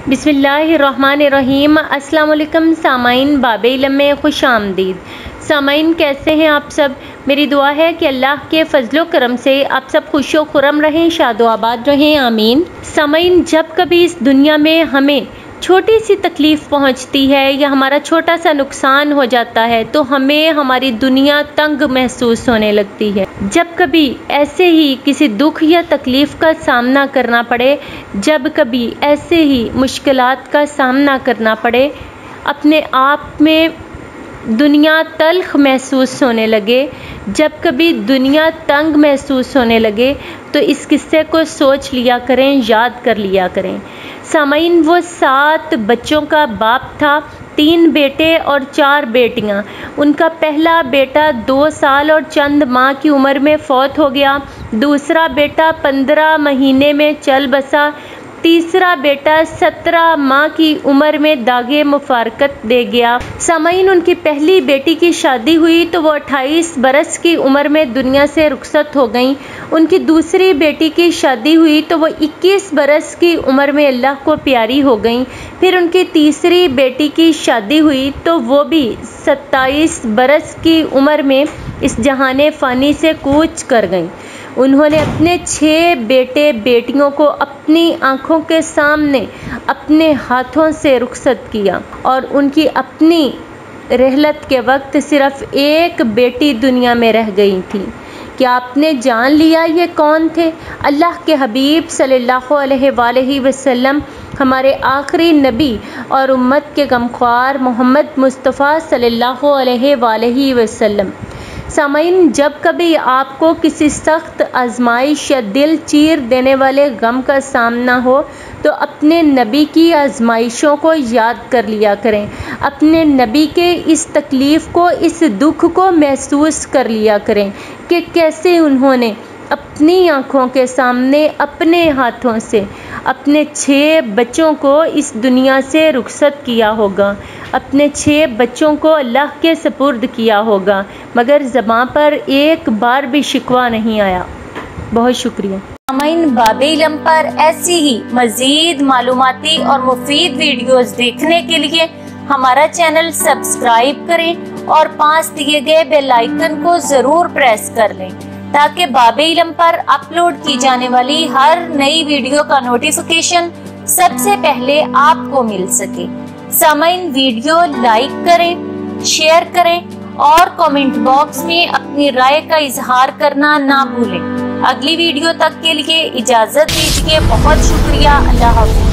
बिस्मिल्लाहिर्रहमानिर्रहीम। अस्सलाम वालेकुम सामाइन, बाब इल्म में खुश आमदीद। सामाइन, कैसे हैं आप सब? मेरी दुआ है कि अल्लाह के फजलो करम से आप सब खुशो खुरम रहें, शादो आबाद रहें, आमीन। सामाइन, जब कभी इस दुनिया में हमें छोटी सी तकलीफ़ पहुंचती है या हमारा छोटा सा नुकसान हो जाता है तो हमें हमारी दुनिया तंग महसूस होने लगती है। जब कभी ऐसे ही किसी दुख या तकलीफ़ का सामना करना पड़े, जब कभी ऐसे ही मुश्किलात का सामना करना पड़े, अपने आप में दुनिया तल्ख महसूस होने लगे, जब कभी दुनिया तंग महसूस होने लगे तो इस किस्से को सोच लिया करें, याद कर लिया करें। सामाइन, वो 7 बच्चों का बाप था, 3 बेटे और 4 बेटियां। उनका पहला बेटा 2 साल और चंद माह की उम्र में फौत हो गया, दूसरा बेटा 15 महीने में चल बसा, तीसरा बेटा 17 माह की उम्र में दागे मुफारकत दे गया। सामाइन, उनकी पहली बेटी की शादी हुई तो वो 28 बरस की उम्र में दुनिया से रुखसत हो गईं। उनकी दूसरी बेटी की शादी हुई तो वो 21 बरस की उम्र में अल्लाह को प्यारी हो गईं। फिर उनकी तीसरी बेटी की शादी हुई तो वो भी 27 बरस की उम्र में इस जहाने फ़ानी से कूच कर गईं। उन्होंने अपने 6 बेटे बेटियों को अपनी आँखों के सामने अपने हाथों से रुखसत किया और उनकी अपनी रहलत के वक्त सिर्फ एक बेटी दुनिया में रह गई थी। क्या आपने जान लिया ये कौन थे? अल्लाह के हबीब सल्लल्लाहु अलैहि वसल्लम, हमारे आखिरी नबी और उम्मत के गमख्वार मोहम्मद मुस्तफ़ा सल्लल्लाहु अलैहि वसल्लम। सामाइन, जब कभी आपको किसी सख्त आजमाइश या दिल चीर देने वाले गम का सामना हो तो अपने नबी की आजमाइशों को याद कर लिया करें, अपने नबी के इस तकलीफ़ को, इस दुख को महसूस कर लिया करें कि कैसे उन्होंने अपनी आँखों के सामने अपने हाथों से अपने 6 बच्चों को इस दुनिया से रुखसत किया होगा, अपने 6 बच्चों को अल्लाह के सपुर्द किया होगा, मगर ज़बां पर एक बार भी शिकवा नहीं आया। बहुत शुक्रिया। सामाइन, बाब इल्म पर ऐसी ही मज़ीद मालूमाती और मुफीद वीडियोस देखने के लिए हमारा चैनल सब्सक्राइब करें और पास दिए गए बेल आइकन को ज़रूर प्रेस कर लें ताकि बाब इल्म पर अपलोड की जाने वाली हर नई वीडियो का नोटिफिकेशन सबसे पहले आपको मिल सके। सामाइन, वीडियो लाइक करें, शेयर करें और कमेंट बॉक्स में अपनी राय का इजहार करना ना भूलें। अगली वीडियो तक के लिए इजाजत दीजिए। बहुत शुक्रिया। अल्लाह हाफ़िज़।